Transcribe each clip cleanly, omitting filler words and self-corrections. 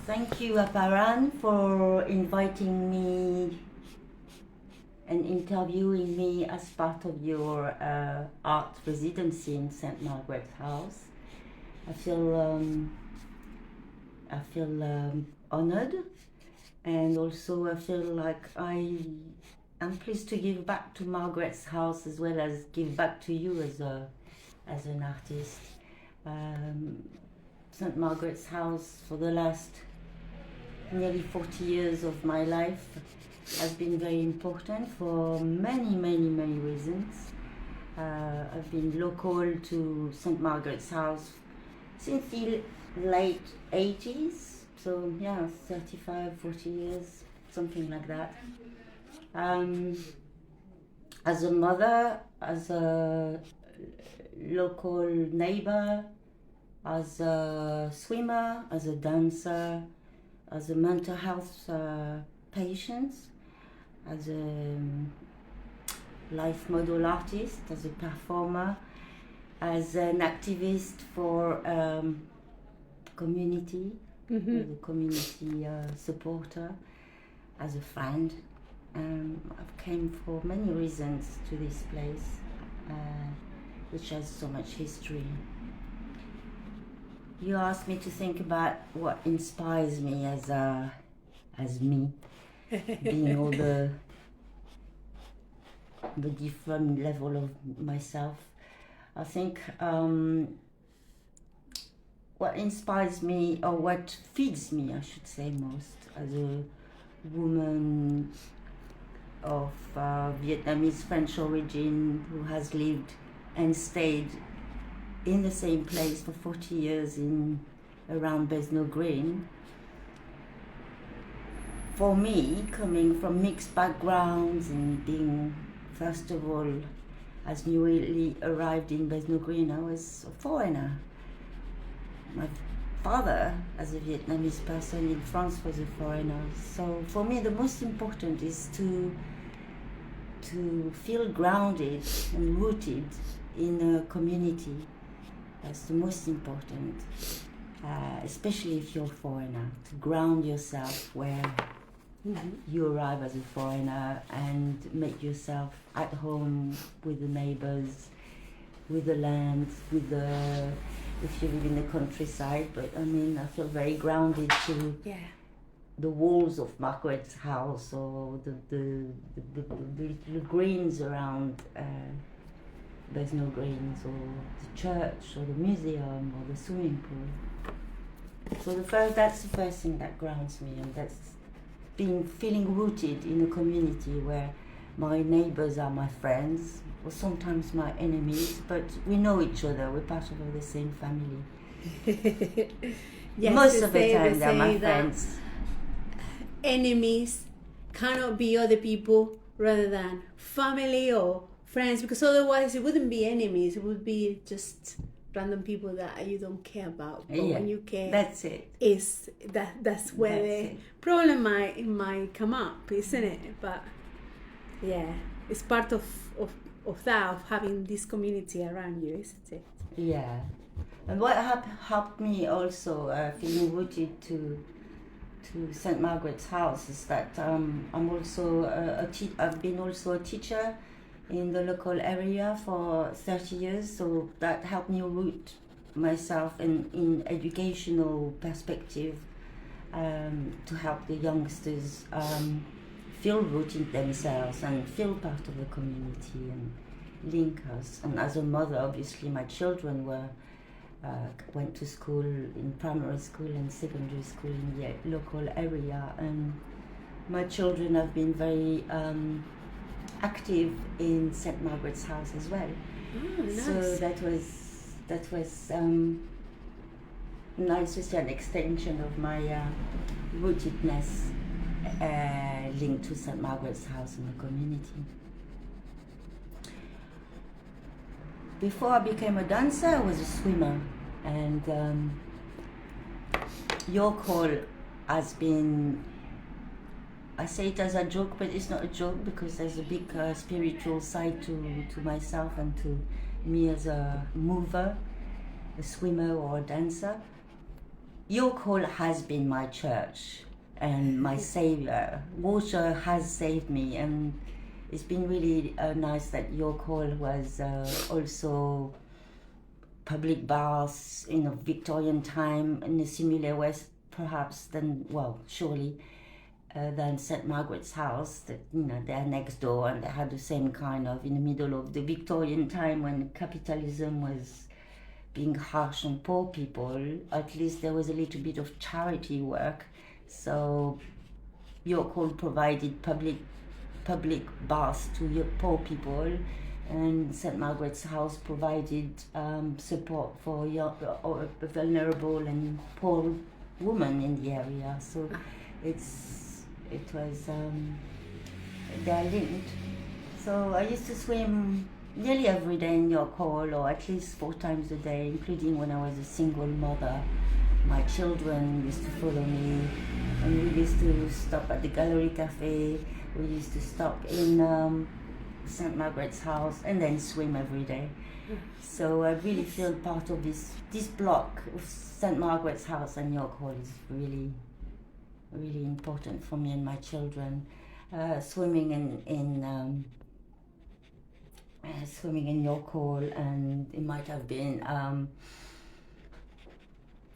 Thank you, Aparan, for inviting me and interviewing me as part of your art residency in St. Margaret's House. I feel honored, and also I feel like I'm pleased to give back to Margaret's House as well as give back to you as an artist. St. Margaret's House for the last nearly 40 years of my life has been very important for many reasons. I've been local to St. Margaret's House since the late 80s, so yeah, 40 years, something like that. As a mother, as a local neighbor, as a swimmer, as a dancer, as a mental health patient, as a life model artist, as a performer, as an activist for community, as a community supporter, as a friend. I've came for many reasons to this place, which has so much history. You asked me to think about what inspires me as me, being all the different level of myself. I think what inspires me, or what feeds me, I should say, most as a woman of Vietnamese French origin who has lived and stayed in the same place for 40 years around Bethnal Green. For me, coming from mixed backgrounds and being, first of all, as newly arrived in Bethnal Green, I was a foreigner. My father, as a Vietnamese person in France, was a foreigner. So for me, the most important is to feel grounded and rooted in a community. That's the most important, especially if you're a foreigner, to ground yourself where you arrive as a foreigner and make yourself at home with the neighbors, with the land, if you live in the countryside. But I mean, I feel very grounded to the walls of Margaret's house, or the greens around Bethnal Greens, or the church, or the museum, or the swimming pool. So that's the first thing that grounds me, and that's feeling rooted in a community where my neighbors are my friends, or sometimes my enemies, but we know each other. We're part of the same family. Yes, most of the time they're my friends. Enemies cannot be other people rather than family or friends, because otherwise it wouldn't be enemies, it would be just random people that you don't care about. But when you care, that's it. That's where the problem might come up, isn't it? But yeah, it's part of that, of having this community around you, isn't it? Yeah. And what helped me also feeling rooted to St. Margaret's House is that I'm also I've been also a teacher in the local area for 30 years, so that helped me root myself in educational perspective, to help the youngsters feel rooted themselves and feel part of the community and link us. And as a mother, obviously my children went to school, in primary school and secondary school in the local area, and my children have been very active in St. Margaret's House as well. Oh, nice. So that was nice to see an extension of my rootedness linked to St. Margaret's House in the community. Before I became a dancer, I was a swimmer, and your call has been, I say it as a joke, but it's not a joke, because there's a big spiritual side to myself and to me as a mover, a swimmer or a dancer. York Hall has been my church and my savior. Water has saved me, and it's been really nice that York Hall was also public baths in a Victorian time in a similar way, perhaps than, well, surely, than St. Margaret's House. That, you know, they're next door, and they had the same kind of, in the middle of the Victorian time when capitalism was being harsh on poor people, at least there was a little bit of charity work. So York Hall provided public baths to poor people, and St. Margaret's House provided support for vulnerable and poor women in the area. So they're linked. So I used to swim nearly every day in York Hall, or at least 4 times a day, including when I was a single mother. My children used to follow me, and we used to stop at the Gallery Cafe. We used to stop in St. Margaret's House and then swim every day. So I really feel part of this block of St. Margaret's House and York Hall is really, really important for me and my children. Swimming in York Hall, and it might have been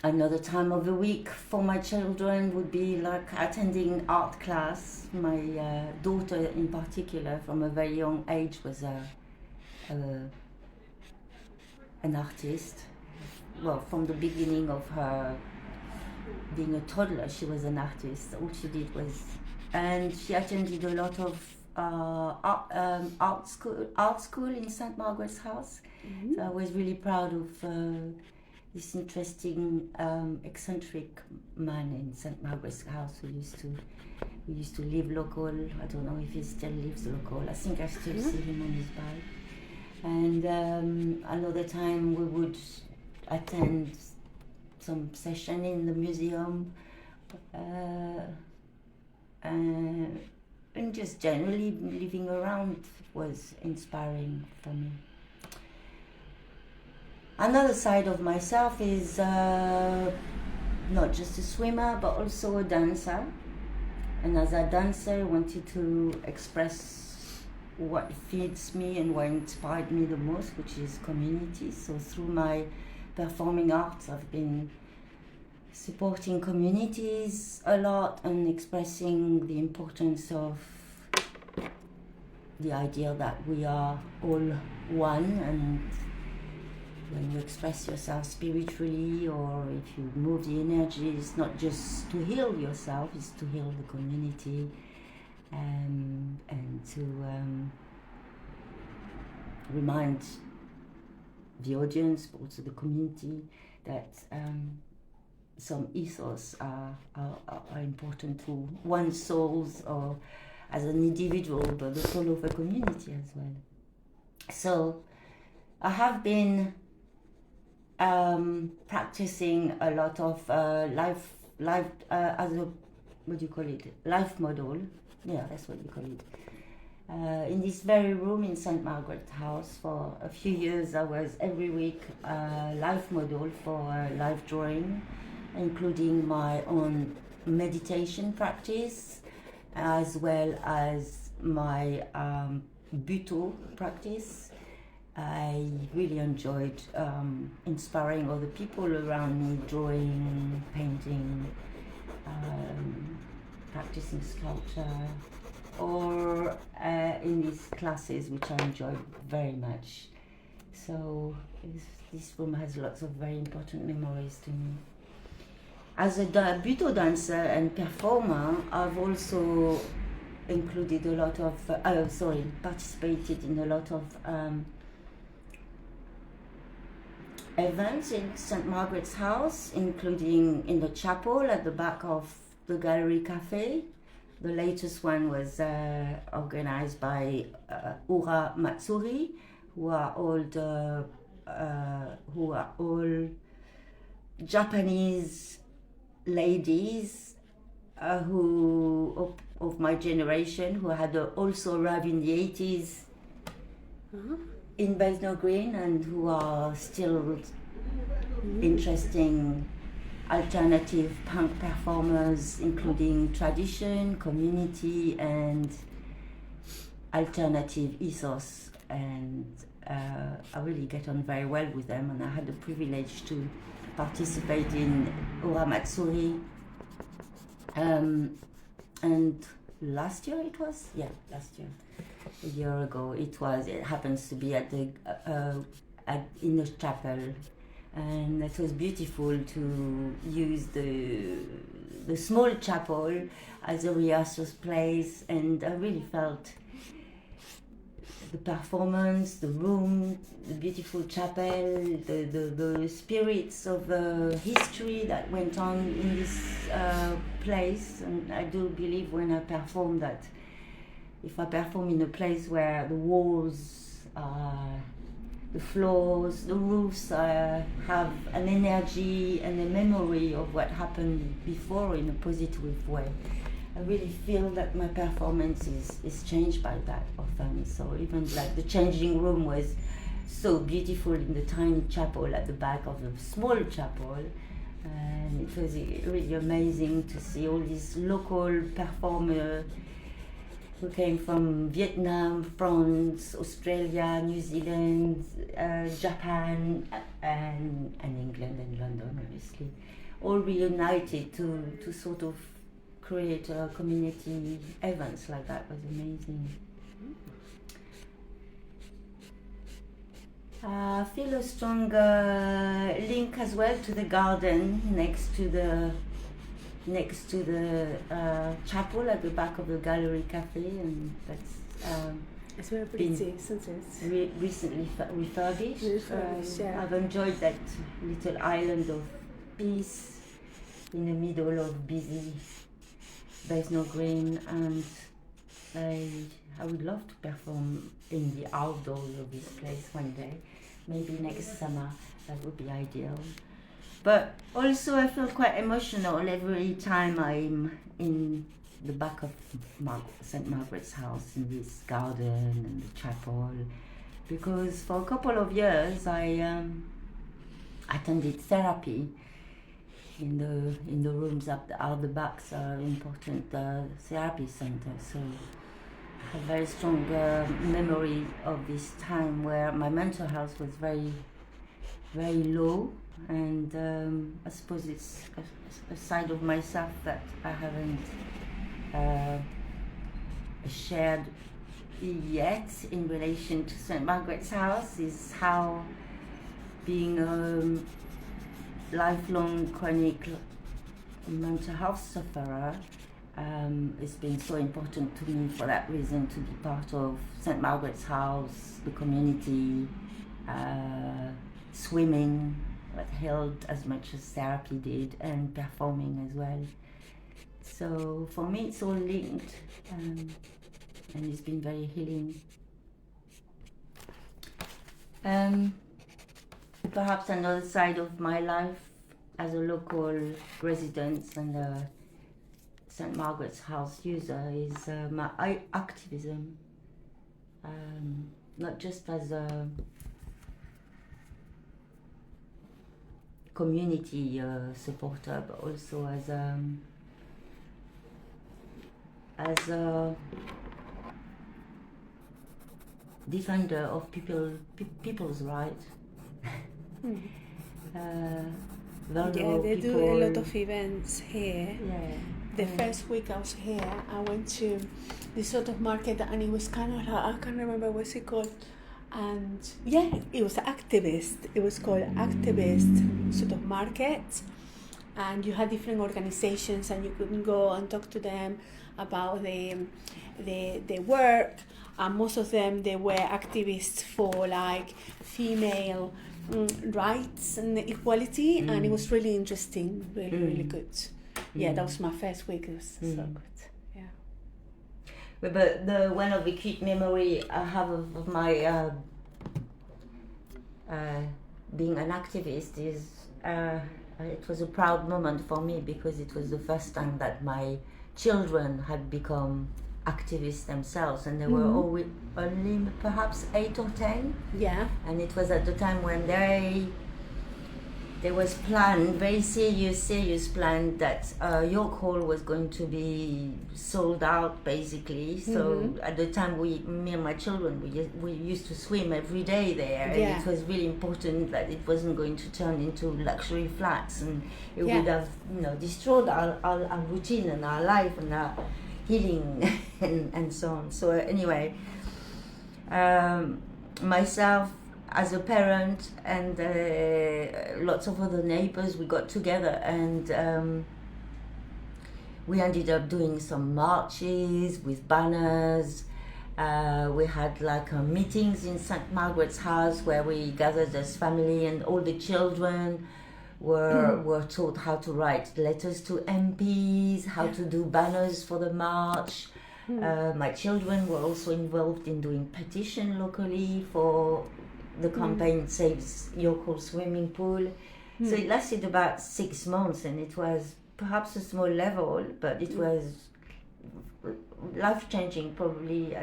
another time of the week for my children would be like attending art class. My daughter in particular, from a very young age, was an artist. Well, from the beginning of her being a toddler, she was an artist. All she did was, and she attended a lot of art school in St. Margaret's House. Mm-hmm. So I was really proud of this interesting eccentric man in St. Margaret's House who used to live local. I don't know if he still lives local. I think I still see him on his bike. And another time we would attend some session in the museum, and just generally living around was inspiring for me. Another side of myself is not just a swimmer, but also a dancer. And as a dancer, I wanted to express what feeds me and what inspired me the most, which is community. So through my performing arts, I've been supporting communities a lot and expressing the importance of the idea that we are all one, and when you express yourself spiritually, or if you move the energy, it's not just to heal yourself, it's to heal the community, and to remind the audience, but also the community, that some ethos are important to one's souls, or as an individual, but the soul of a community as well. So I have been practicing a lot of life as a, what do you call it, life model. Yeah, that's what you call it. In this very room in St. Margaret's House for a few years, I was every week life model for life drawing, including my own meditation practice, as well as my buto practice. I really enjoyed inspiring other people around me, drawing, painting, practicing sculpture, or in these classes, which I enjoy very much. So this room has lots of very important memories to me. As a buto dancer and performer, I've also included a lot of, participated in a lot of events in St. Margaret's House, including in the chapel at the back of the Gallery Cafe. The latest one was organized by Ura Matsuri, who are all Japanese ladies who of my generation, who had also arrived in the 80s in Bethnal Green, and who are still interesting alternative punk performers, including tradition, community, and alternative ethos. And I really get on very well with them, and I had the privilege to participate in Ura Matsuri. And last year it was? Yeah, last year. A year ago it happens to be at the in the chapel, and it was beautiful to use the small chapel as a rehearsal place, and I really felt the performance, the room, the beautiful chapel, the spirits of the history that went on in this place. And I do believe when I perform that if I perform in a place where the walls, the floors, the roofs have an energy and a memory of what happened before in a positive way, I really feel that my performance is changed by that often. So even like the changing room was so beautiful in the tiny chapel at the back of the small chapel, and it was really amazing to see all these local performers who came from Vietnam, France, Australia, New Zealand, Japan, and England and London, obviously, all reunited to sort of create community events like that. Was amazing. I feel a strong link as well to the garden next to the chapel at the back of the Gallery Cafe, and that's it's very pretty, isn't it? Recently refurbished. Yeah. I've enjoyed that little island of peace in the middle of busy Bethnal Green, and I would love to perform in the outdoors of this place one day. Maybe next summer, that would be ideal. But also I feel quite emotional every time I'm in the back of St. Margaret's house, in this garden and the chapel, because for a couple of years I attended therapy in the rooms out the backs are important therapy center. So I have very strong memory of this time where my mental health was very, very low, and I suppose it's a side of myself that I haven't shared yet in relation to St. Margaret's House, is how being lifelong chronic mental health sufferer, it's been so important to me for that reason to be part of St. Margaret's House, the community, swimming that helped as much as therapy did, and performing as well. So for me it's all linked, and it's been very healing. Perhaps another side of my life as a local resident and a St. Margaret's House user is my activism, not just as a community supporter, but also as a defender of people's rights. Yeah, they do a lot of events here. Yeah. The first week I was here, I went to this sort of market, and it was kind of like, I can't remember what's it called. And yeah, it was activist. It was called activist sort of market, and you had different organizations, and you could go and talk to them about their work. And most of them, they were activists for like female rights and equality, and it was really interesting, really good. Yeah, that was my first week. It was so good. Yeah. But the one of the acute memory I have of my being an activist is it was a proud moment for me, because it was the first time that my children had become activists themselves, and they were only perhaps 8 or 10. Yeah. And it was at the time when they there was planned, very serious plan that York Hall was going to be sold out, basically. So at the time, me and my children, we used to swim every day there, Yeah. and it was really important that it wasn't going to turn into luxury flats, and it would have, destroyed our routine and our life and our healing and so on. So anyway, myself, as a parent, and lots of other neighbors, we got together, and we ended up doing some marches with banners. We had like meetings in St. Margaret's house where we gathered as family, and all the children were taught how to write letters to MPs, how to do banners for the march. My children were also involved in doing petition locally for the campaign Saves York Hall Swimming Pool. So it lasted about 6 months, and it was perhaps a small level, but it was life-changing, probably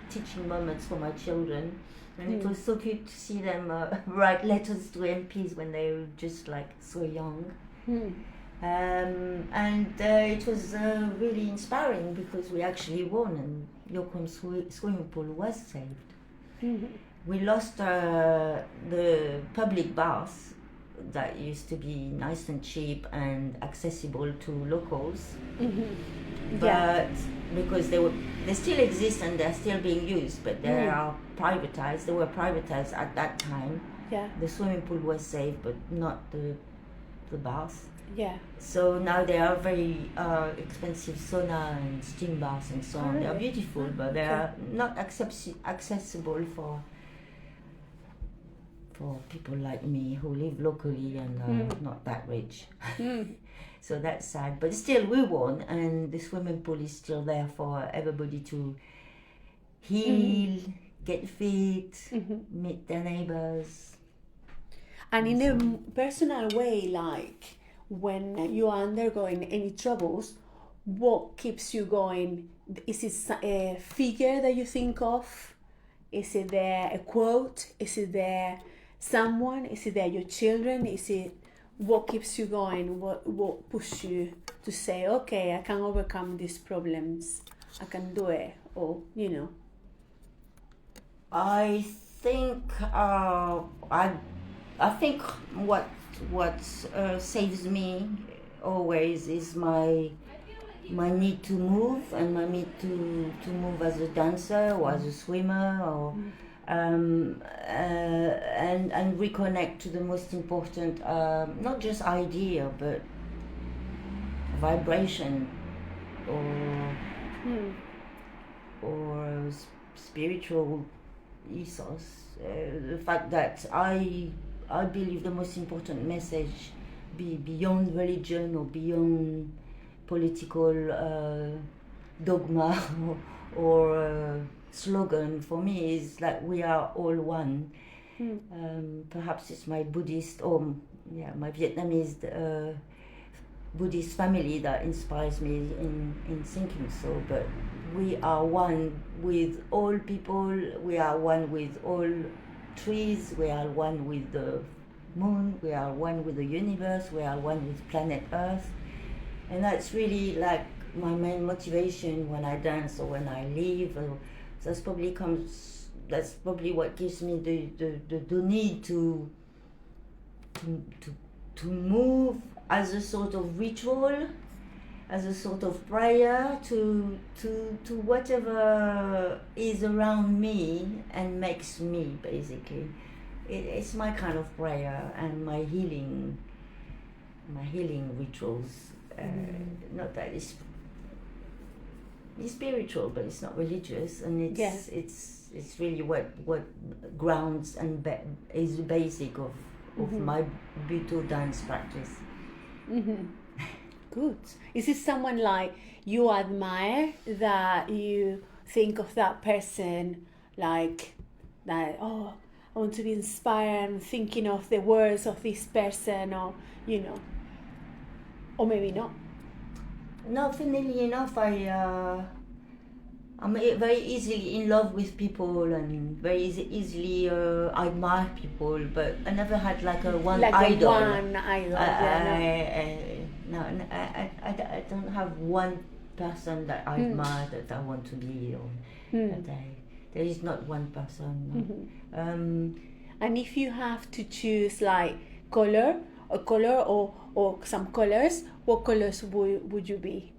teaching moments for my children. And it was so cute to see them write letters to MPs when they were just like so young. And it was really inspiring because we actually won, and York Hall Swimming Pool was saved. We lost the public baths that used to be nice and cheap and accessible to locals. But because they still exist and they're still being used, but they are privatized. They were privatized at that time. Yeah. The swimming pool was safe, but not the baths. Yeah. So now they are very expensive sauna and steam baths and so on. Really? They are beautiful, but they are not accessible for people like me who live locally and are not that rich. So that's sad. But still, we won, and the swimming pool is still there for everybody to heal, get fit, meet their neighbors. And in a personal way, like when you are undergoing any troubles, what keeps you going? Is it a figure that you think of? Is it there a quote? Is it there someone? Is it there your children? Is it what keeps you going? What pushes you to say, okay, I can overcome these problems, I can do it, or I think I think what saves me always is my need to move, and my need to move as a dancer or as a swimmer, or and reconnect to the most important, not just idea, but vibration or spiritual ethos. The fact that I believe the most important message beyond religion or beyond political dogma or slogan for me is that we are all one. Perhaps it's my Buddhist or my Vietnamese Buddhist family that inspires me in thinking so, but we are one with all people, we are one with all trees, we are one with the moon, we are one with the universe, we are one with planet Earth. And that's really like my main motivation when I dance or when I live. That's probably what gives me the need to move as a sort of ritual, as a sort of prayer to whatever is around me and makes me, basically. It's my kind of prayer and my healing rituals. Not that it's spiritual, but it's not religious, and it's really what grounds and is the basic of my Buto dance practice. Good. Is it someone like you admire, that you think of that person like that? Oh, I want to be inspired. I'm thinking of the words of this person, or or maybe not. No, funnily enough, I'm very easily in love with people and very easily admire people, but I never had like a one Like idol. a one idol. I don't have one person that I admire that I want to be, or that there is not one person. And if you have to choose like a color or some colors, what colors would you be?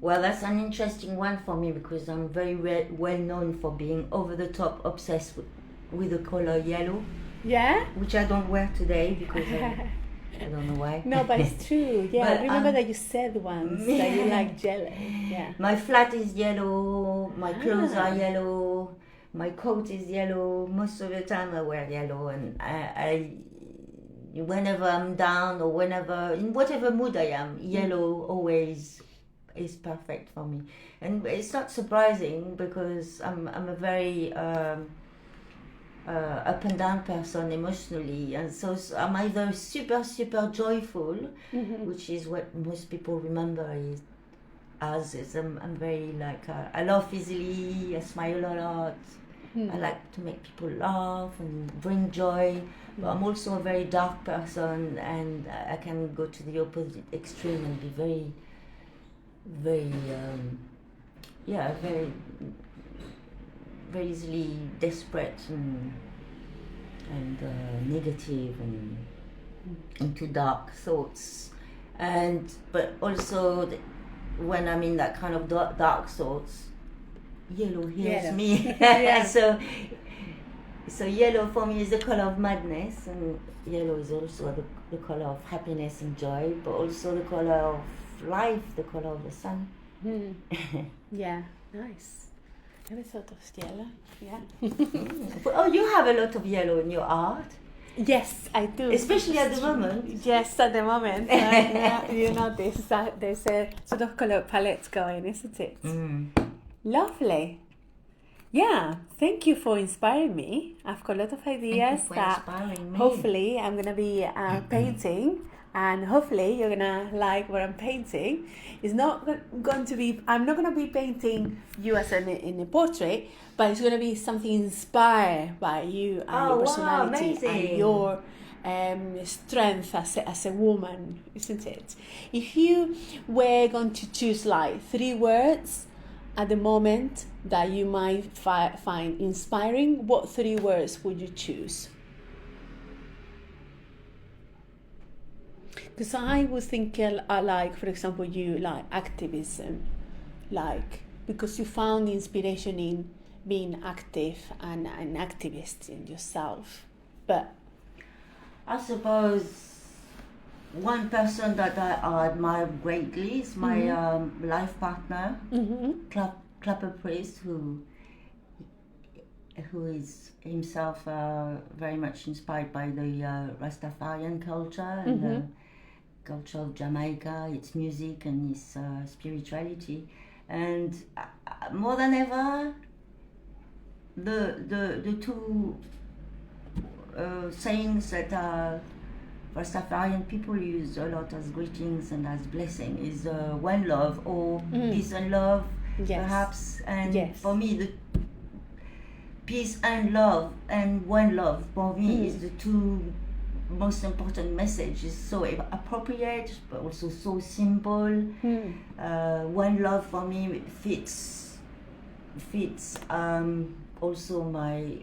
Well, that's an interesting one for me because I'm very well known for being over the top obsessed with the color yellow. Yeah? Which I don't wear today because I don't know why. No, but it's true. Yeah, But, I remember that you said once that you like yellow. Yeah. My flat is yellow, my clothes are yellow, my coat is yellow. Most of the time I wear yellow, and I whenever I'm down or whenever, in whatever mood I am, yellow always is perfect for me. And it's not surprising because I'm a very up and down person emotionally, and so I'm either super joyful, which is what most people remember is I'm very like I laugh easily, I smile a lot, I like to make people laugh and bring joy, but I'm also a very dark person, and I can go to the opposite extreme and be very very easily desperate and negative and into dark thoughts, but also when I'm in that kind of dark thoughts, yellow heals me. So yellow for me is the color of madness, and yellow is also the color of happiness and joy, but also the color of life, the color of the sun. Yeah, nice. Never thought of yellow. Yeah. Oh, you have a lot of yellow in your art. Yes, I do. Especially at the moment. Yes, at the moment. You notice that there's a sort of colour palette going, isn't it? Lovely. Yeah, thank you for inspiring me. I've got a lot of ideas that hopefully I'm going to be painting. And hopefully you're gonna like what I'm painting. It's not going to be. I'm not gonna be painting you as in a portrait, but it's gonna be something inspired by you and your personality and your strength as a woman, isn't it? If you were going to choose like 3 words at the moment that you might find inspiring, what 3 words would you choose? Because I was thinking, like, for example, you like activism, like, because you found inspiration in being active and an activist in yourself. But I suppose one person that I admire greatly is my life partner, Clapper Priest, who is himself very much inspired by the Rastafarian culture and the culture of Jamaica, its music and its spirituality, and more than ever, the two sayings that Rastafarian people use a lot as greetings and as blessing is one love or peace and love, perhaps, and for me the peace and love and one love for me is the two most important message. Is so appropriate but also so simple. One love for me fits also my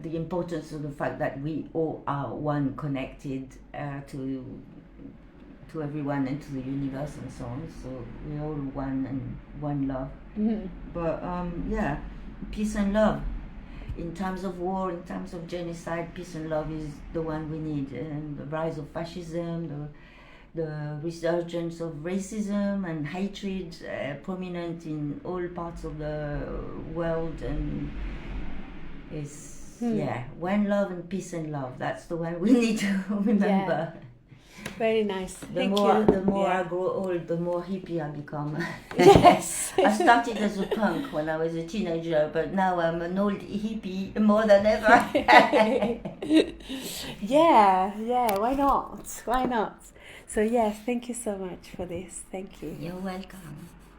the importance of the fact that we all are one, connected to everyone and to the universe and so on, so we're all one and one love. But peace and love. In times of war, in times of genocide, peace and love is the one we need. And the rise of fascism, the resurgence of racism and hatred, prominent in all parts of the world, and is one love and peace and love. That's the one we need to remember. Very nice. The more I grow old, the more hippie I become. Yes. I started as a punk when I was a teenager, but now I'm an old hippie more than ever. Yeah, why not? So yes, thank you so much for this. Thank you. You're welcome.